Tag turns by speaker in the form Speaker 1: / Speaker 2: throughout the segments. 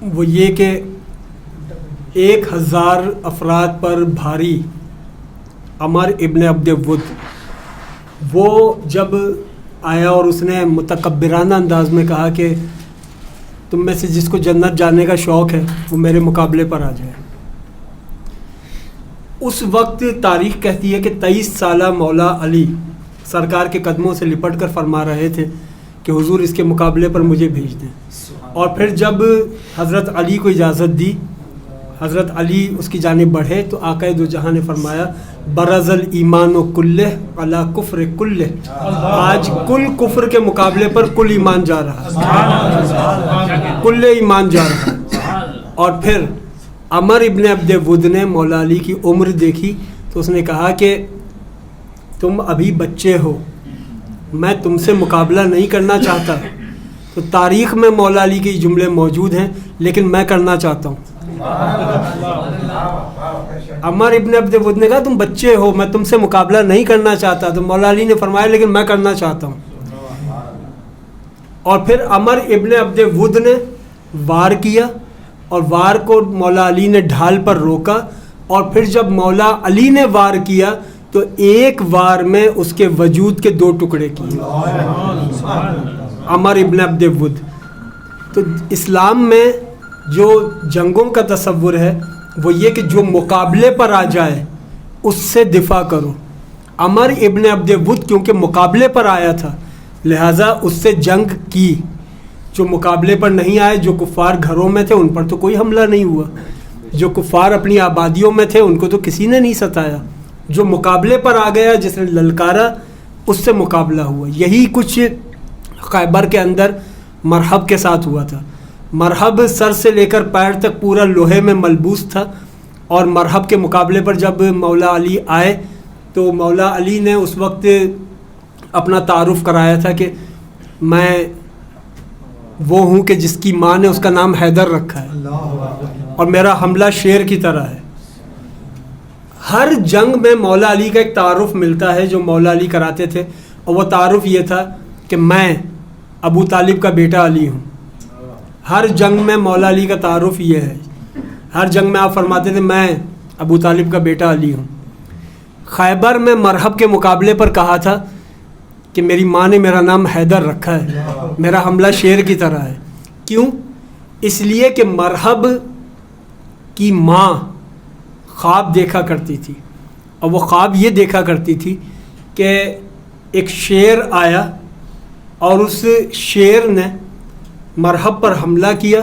Speaker 1: وہ یہ کہ 1000 افراد پر بھاری عمر ابن عبد ود وہ جب آیا اور اس نے متکبرانہ انداز میں کہا کہ تم میں سے جس کو جنت جانے کا شوق ہے وہ میرے مقابلے پر آ جائے. اس وقت تاریخ کہتی ہے کہ 23 سالہ مولا علی سرکار کے قدموں سے لپٹ کر فرما رہے تھے کہ حضور اس کے مقابلے پر مجھے بھیج دیں. اور پھر جب حضرت علی کو اجازت دی، حضرت علی اس کی جانب بڑھے تو آقا دو جہاں نے فرمایا برز الایمان و کلہ علی کفر کلہ، آج کل کفر کے مقابلے پر کل ایمان جا رہا ہے، کل ایمان جا رہا ہے. اور پھر عمر ابن عبد ود نے مولا علی کی عمر دیکھی تو اس نے کہا کہ تم ابھی بچے ہو، میں تم سے مقابلہ نہیں کرنا چاہتا. تو تاریخ میں مولا علی کے جملے موجود ہیں لیکن میں کرنا چاہتا ہوں. عمر ابن عبد ود نے کہا تم بچے ہو، میں تم سے مقابلہ نہیں کرنا چاہتا. تو مولا علی نے فرمایا لیکن میں کرنا چاہتا ہوں. اور پھر عمر ابن عبد ود نے وار کیا اور وار کو مولا علی نے ڈھال پر روکا. اور پھر جب مولا علی نے وار کیا تو ایک وار میں اس کے وجود کے 2 ٹکڑے کیے عمر ابن عبد ود. تو اسلام میں جو جنگوں کا تصور ہے وہ یہ کہ جو مقابلے پر آ جائے اس سے دفاع کرو. عمر ابن عبد ود کیونکہ مقابلے پر آیا تھا لہٰذا اس سے جنگ کی. جو مقابلے پر نہیں آئے، جو کفار گھروں میں تھے ان پر تو کوئی حملہ نہیں ہوا، جو کفار اپنی آبادیوں میں تھے ان کو تو کسی نے نہیں ستایا. جو مقابلے پر آ گیا، جس نے للکارا، اس سے مقابلہ ہوا. یہی کچھ خیبر کے اندر مرحب کے ساتھ ہوا تھا. مرحب سر سے لے کر پیر تک پورا لوہے میں ملبوس تھا. اور مرحب کے مقابلے پر جب مولا علی آئے تو مولا علی نے اس وقت اپنا تعارف کرایا تھا کہ میں وہ ہوں کہ جس کی ماں نے اس کا نام حیدر رکھا ہے اور میرا حملہ شیر کی طرح ہے. ہر جنگ میں مولا علی کا ایک تعارف ملتا ہے جو مولا علی کراتے تھے، اور وہ تعارف یہ تھا کہ میں ابو طالب کا بیٹا علی ہوں. ہر جنگ میں مولا علی کا تعارف یہ ہے. ہر جنگ میں آپ فرماتے تھے میں ابو طالب کا بیٹا علی ہوں. خیبر میں مرحب کے مقابلے پر کہا تھا کہ میری ماں نے میرا نام حیدر رکھا ہے، میرا حملہ شیر کی طرح ہے. کیوں؟ اس لیے کہ مرحب کی ماں خواب دیکھا کرتی تھی، اور وہ خواب یہ دیکھا کرتی تھی کہ ایک شیر آیا اور اس شیر نے مرحب پر حملہ کیا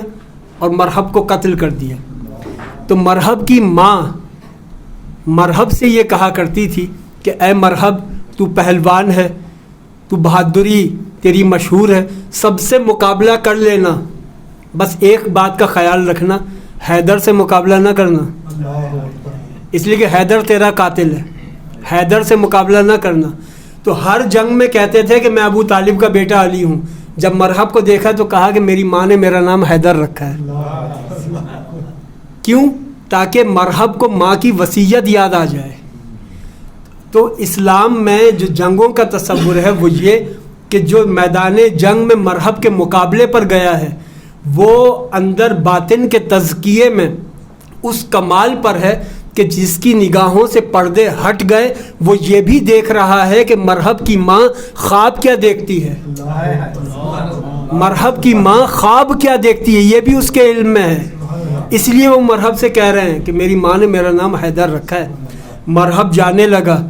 Speaker 1: اور مرحب کو قتل کر دیا. تو مرحب کی ماں مرحب سے یہ کہا کرتی تھی کہ اے مرحب، تو پہلوان ہے، تو بہادری تیری مشہور ہے، سب سے مقابلہ کر لینا، بس ایک بات کا خیال رکھنا، حیدر سے مقابلہ نہ کرنا، اس لیے کہ حیدر تیرا قاتل ہے، حیدر سے مقابلہ نہ کرنا. تو ہر جنگ میں کہتے تھے کہ میں ابو طالب کا بیٹا علی ہوں. جب مرحب کو دیکھا تو کہا کہ میری ماں نے میرا نام حیدر رکھا ہے. کیوں؟ تاکہ مرحب کو ماں کی وصیت یاد آ جائے. تو اسلام میں جو جنگوں کا تصور ہے وہ یہ کہ جو میدان جنگ میں مرحب کے مقابلے پر گیا ہے وہ اندر باطن کے تزکیے میں اس کمال پر ہے کہ جس کی نگاہوں سے پردے ہٹ گئے وہ یہ بھی دیکھ رہا ہے کہ مرحب کی ماں خواب کیا دیکھتی ہے، مرحب کی ماں خواب کیا دیکھتی ہے یہ بھی اس کے علم میں ہے. اس لیے وہ مرحب سے کہہ رہے ہیں کہ میری ماں نے میرا نام حیدر رکھا ہے. مرحب جانے لگا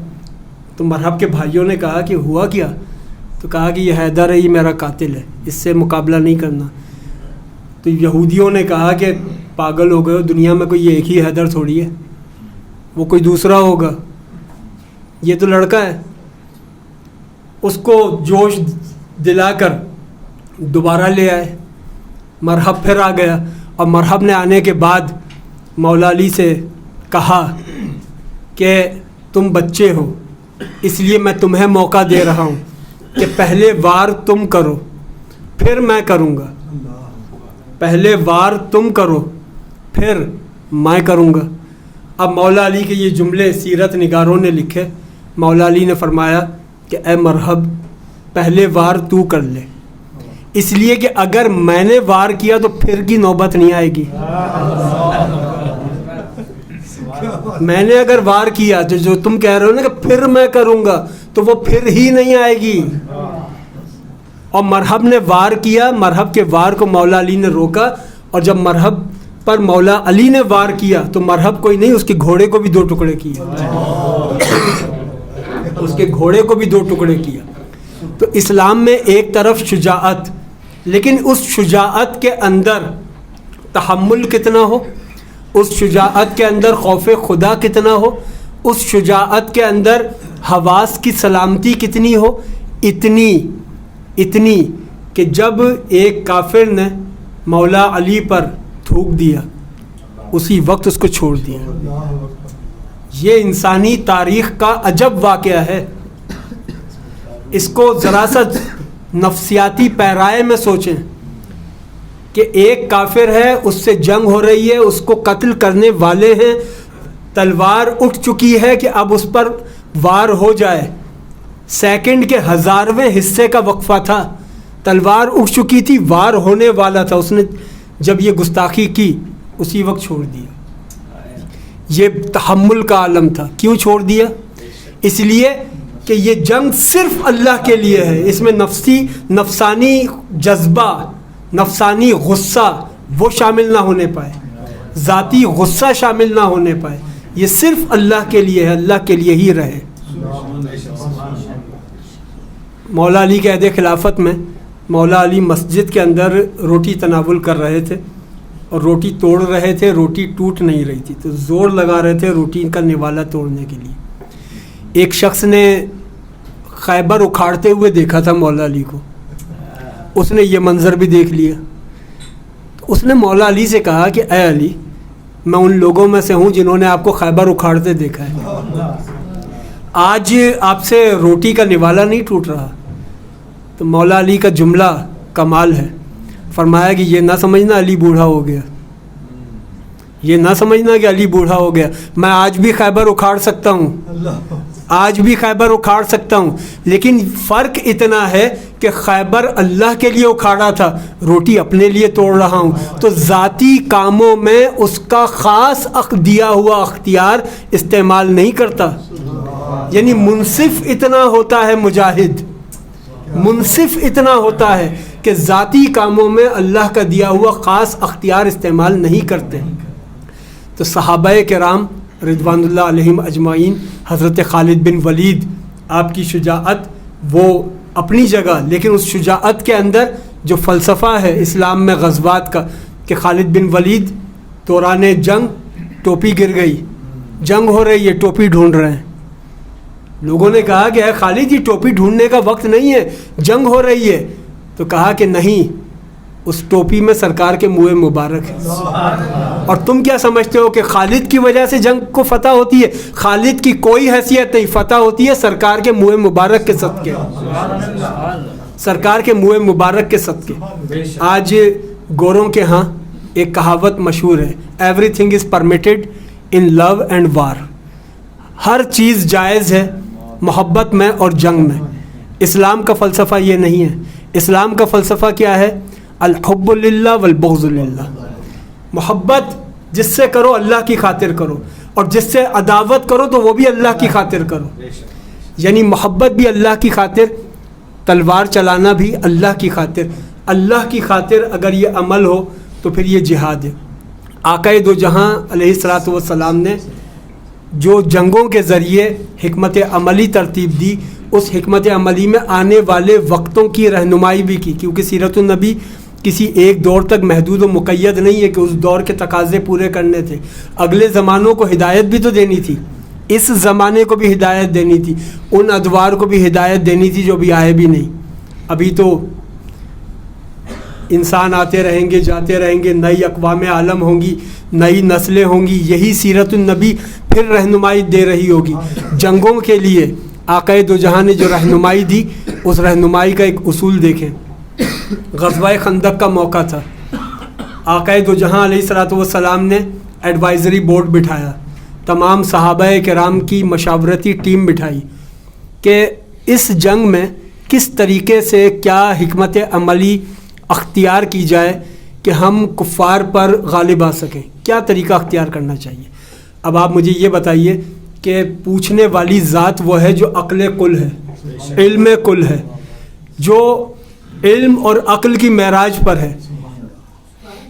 Speaker 1: تو مرحب کے بھائیوں نے کہا کہ ہوا کیا؟ تو کہا کہ یہ حیدر ہے، یہ میرا قاتل ہے، اس سے مقابلہ نہیں کرنا. تو یہودیوں نے کہا کہ پاگل ہو گئے ہو، دنیا میں کوئی ایک ہی حیدر تھوڑی ہے، وہ کوئی دوسرا ہوگا، یہ تو لڑکا ہے. اس کو جوش دلا کر دوبارہ لے آئے. مرحب پھر آ گیا اور مرحب نے آنے کے بعد مولا علی سے کہا کہ تم بچے ہو اس لیے میں تمہیں موقع دے رہا ہوں کہ پہلے وار تم کرو پھر میں کروں گا، پہلے وار تم کرو پھر میں کروں گا. اب مولا علی کے یہ جملے سیرت نگاروں نے لکھے. مولا علی نے فرمایا کہ اے مرحب پہلے وار تو کر لے. اس لیے کہ اگر میں نے وار کیا تو پھر کی نوبت نہیں آئے گی. میں نے اگر وار کیا جو تم کہہ رہے ہو نا کہ پھر میں کروں گا, تو وہ پھر ہی نہیں آئے گی. اور مرحب نے وار کیا, مرحب کے وار کو مولا علی نے روکا, اور جب مرحب پر مولا علی نے وار کیا تو مرحب کوئی نہیں, اس کے گھوڑے کو بھی 2 ٹکڑے کیا, اس کے گھوڑے کو بھی 2 ٹکڑے کیا. تو اسلام میں ایک طرف شجاعت, لیکن اس شجاعت کے اندر تحمل کتنا ہو, اس شجاعت کے اندر خوف خدا کتنا ہو, اس شجاعت کے اندر حواس کی سلامتی کتنی ہو, اتنی کہ جب ایک کافر نے مولا علی پر تھوک دیا اسی وقت اس کو چھوڑ دیا. یہ انسانی تاریخ کا عجب واقعہ ہے. اس کو ذرا سا نفسیاتی پیرائے میں سوچیں کہ ایک کافر ہے, اس سے جنگ ہو رہی ہے, اس کو قتل کرنے والے ہیں, تلوار اٹھ چکی ہے کہ اب اس پر وار ہو جائے. سیکنڈ کے 1000ویں حصے کا وقفہ تھا, تلوار اٹھ چکی تھی, وار ہونے والا تھا. اس نے جب یہ گستاخی کی اسی وقت چھوڑ دیا. یہ تحمل کا عالم تھا. کیوں چھوڑ دیا؟ اس لیے کہ یہ جنگ صرف اللہ کے لیے ہے. اس میں نفسانی جذبہ, نفسانی غصہ وہ شامل نہ ہونے پائے, ذاتی غصہ شامل نہ ہونے پائے. یہ صرف اللہ کے لیے ہے, اللہ کے لیے ہی رہے. مولا علی کے عہد خلافت میں مولا علی مسجد کے اندر روٹی تناول کر رہے تھے اور روٹی توڑ رہے تھے. روٹی ٹوٹ نہیں رہی تھی تو زور لگا رہے تھے روٹی کا نوالا توڑنے کے لیے. ایک شخص نے خیبر اکھاڑتے ہوئے دیکھا تھا مولا علی کو, اس نے یہ منظر بھی دیکھ لیا. اس نے مولا علی سے کہا کہ اے علی, میں ان لوگوں میں سے ہوں جنہوں نے آپ کو خیبر اکھاڑتے دیکھا ہے, آج آپ سے روٹی کا نوالا نہیں ٹوٹ رہا. تو مولا علی کا جملہ کمال ہے, فرمایا کہ یہ نہ سمجھنا علی بوڑھا ہو گیا, یہ نہ سمجھنا کہ علی بوڑھا ہو گیا. میں آج بھی خیبر اکھاڑ سکتا ہوں, آج بھی خیبر اکھاڑ سکتا ہوں, لیکن فرق اتنا ہے کہ خیبر اللہ کے لیے اکھاڑا تھا, روٹی اپنے لیے توڑ رہا ہوں. تو ذاتی کاموں میں اس کا خاص دیا ہوا اختیار استعمال نہیں کرتا. یعنی منصف اتنا ہوتا ہے مجاہد, منصف اتنا ہوتا ہے کہ ذاتی کاموں میں اللہ کا دیا ہوا خاص اختیار استعمال نہیں کرتے. تو صحابہ کرام رضوان اللہ علیہم اجمعین, حضرت خالد بن ولید, آپ کی شجاعت وہ اپنی جگہ, لیکن اس شجاعت کے اندر جو فلسفہ ہے اسلام میں غزوات کا کہ خالد بن ولید دوران جنگ ٹوپی گر گئی, جنگ ہو رہی ہے, ٹوپی ڈھونڈ رہے ہیں. لوگوں نے کہا کہ اے خالد, یہ ٹوپی ڈھونڈنے کا وقت نہیں ہے, جنگ ہو رہی ہے. تو کہا کہ نہیں, اس ٹوپی میں سرکار کے منہ مبارک ہے. اور تم کیا سمجھتے ہو کہ خالد کی وجہ سے جنگ کو فتح ہوتی ہے؟ خالد کی کوئی حیثیت نہیں, فتح ہوتی ہے سرکار کے منہ مبارک کے صدقے, سرکار کے منہ مبارک کے صدقے. آج گوروں کے ہاں ایک کہاوت مشہور ہے, everything is permitted in love and war. ہر چیز جائز ہے محبت میں اور جنگ میں. اسلام کا فلسفہ یہ نہیں ہے. اسلام کا فلسفہ کیا ہے؟ الحب للہ والبغض للہ. محبت جس سے کرو اللہ کی خاطر کرو, اور جس سے عداوت کرو تو وہ بھی اللہ کی خاطر کرو. یعنی محبت بھی اللہ کی خاطر, تلوار چلانا بھی اللہ کی خاطر. اللہ کی خاطر اگر یہ عمل ہو تو پھر یہ جہاد ہے. آقا دو جہاں علیہ الصلوۃ والسلام نے جو جنگوں کے ذریعے حکمت عملی ترتیب دی, اس حکمت عملی میں آنے والے وقتوں کی رہنمائی بھی کی, کیونکہ سیرت النبی کسی ایک دور تک محدود و مقید نہیں ہے کہ اس دور کے تقاضے پورے کرنے تھے. اگلے زمانوں کو ہدایت بھی تو دینی تھی, اس زمانے کو بھی ہدایت دینی تھی, ان ادوار کو بھی ہدایت دینی تھی جو بھی آئے بھی نہیں. ابھی تو انسان آتے رہیں گے, جاتے رہیں گے, نئی اقوام عالم ہوں گی, نئی نسلیں ہوں گی, یہی سیرت النبی پھر رہنمائی دے رہی ہوگی. جنگوں کے لیے آقا دو جہاں نے جو رہنمائی دی, اس رہنمائی کا ایک اصول دیکھیں. غزوہ خندق کا موقع تھا, آقا دو جہاں علیہ الصلوۃ والسلام نے ایڈوائزری بورڈ بٹھایا, تمام صحابہ کرام کی مشاورتی ٹیم بٹھائی کہ اس جنگ میں کس طریقے سے کیا حکمت عملی اختیار کی جائے کہ ہم کفار پر غالب آ سکیں؟ کیا طریقہ اختیار کرنا چاہیے؟ اب آپ مجھے یہ بتائیے کہ پوچھنے والی ذات وہ ہے جو عقل کل ہے، علم کل ہے، جو علم اور عقل کی معراج پر ہے،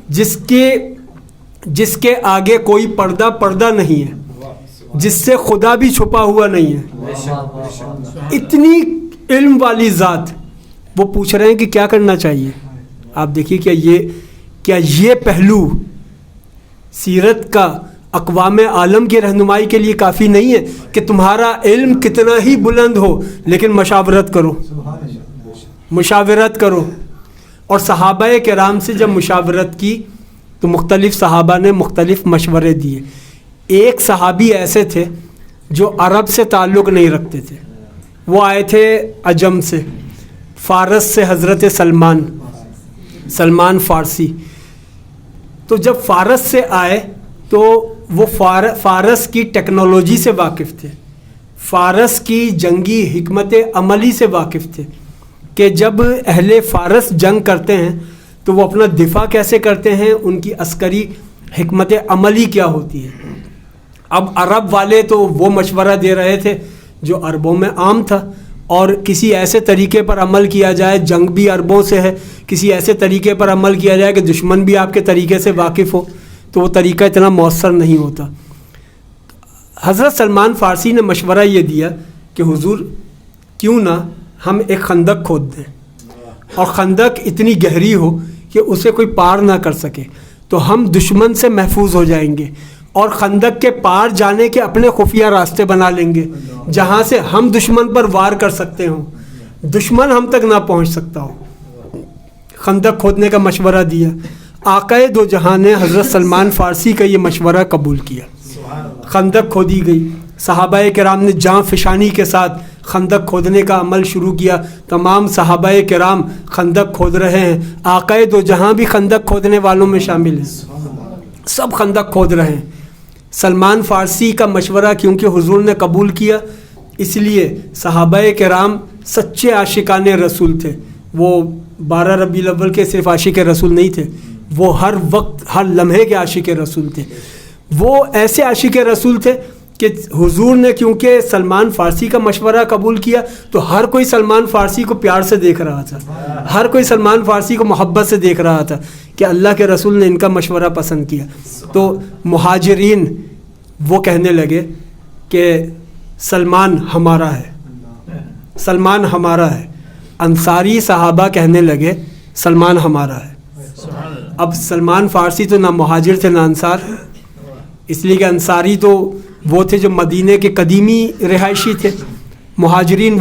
Speaker 1: جس کے آگے کوئی پردہ نہیں ہے، جس سے خدا بھی چھپا ہوا نہیں ہے، اتنی علم والی ذات وہ پوچھ رہے ہیں کہ کیا کرنا چاہیے۔ آپ دیکھیے کیا یہ پہلو سیرت کا اقوام عالم کی رہنمائی کے لیے کافی نہیں ہے کہ تمہارا علم کتنا ہی بلند ہو لیکن مشاورت کرو۔ اور صحابہ کرام سے جب مشاورت کی تو مختلف صحابہ نے مختلف مشورے دیے۔ ایک صحابی ایسے تھے جو عرب سے تعلق نہیں رکھتے تھے، وہ آئے تھے عجم سے، فارس سے حضرت سلمان فارسی۔ تو جب فارس سے آئے تو وہ فارس کی ٹیکنالوجی سے واقف تھے، فارس کی جنگی حکمت عملی سے واقف تھے کہ جب اہل فارس جنگ کرتے ہیں تو وہ اپنا دفاع کیسے کرتے ہیں، ان کی عسکری حکمت عملی کیا ہوتی ہے۔ اب عرب والے تو وہ مشورہ دے رہے تھے جو عربوں میں عام تھا، اور کسی ایسے طریقے پر عمل کیا جائے، جنگ بھی عربوں سے ہے، کسی ایسے طریقے پر عمل کیا جائے کہ دشمن بھی آپ کے طریقے سے واقف ہو، تو وہ طریقہ اتنا مؤثر نہیں ہوتا۔ حضرت سلمان فارسی نے مشورہ یہ دیا کہ حضور کیوں نہ ہم ایک خندق کھود دیں، اور خندق اتنی گہری ہو کہ اسے کوئی پار نہ کر سکے، تو ہم دشمن سے محفوظ ہو جائیں گے، اور خندق کے پار جانے کے اپنے خفیہ راستے بنا لیں گے جہاں سے ہم دشمن پر وار کر سکتے ہوں، دشمن ہم تک نہ پہنچ سکتا ہو۔ خندق کھودنے کا مشورہ دیا۔ آقائے دو جہاں نے حضرت سلمان فارسی کا یہ مشورہ قبول کیا، خندق کھودی گئی۔ صحابہ کرام نے جاں فشانی کے ساتھ خندق کھودنے کا عمل شروع کیا، تمام صحابہ کرام خندق کھود رہے ہیں، آقائے دو جہاں بھی خندق کھودنے والوں میں شامل ہیں، سب خندق کھود رہے ہیں۔ سلمان فارسی کا مشورہ کیونکہ حضور نے قبول کیا، اس لیے صحابہ کرام سچے عاشقان رسول تھے، وہ 12 ربیع الاول کے صرف عاشق رسول نہیں تھے، وہ ہر وقت ہر لمحے کے عاشق رسول تھے۔ وہ ایسے عاشق رسول تھے کہ حضور نے کیونکہ سلمان فارسی کا مشورہ قبول کیا تو ہر کوئی سلمان فارسی کو پیار سے دیکھ رہا تھا، ہر کوئی سلمان فارسی کو محبت سے دیکھ رہا تھا کہ اللہ کے رسول نے ان کا مشورہ پسند کیا۔ تو مہاجرین وہ کہنے لگے کہ سلمان ہمارا ہے، سلمان ہمارا ہے۔ انصاری صحابہ کہنے لگے سلمان ہمارا ہے۔ اب سلمان فارسی تو نہ مہاجر تھے نہ انصار، اس لیے کہ انصاری تو وہ تھے جو مدینے کے قدیمی رہائشی تھے، مہاجرین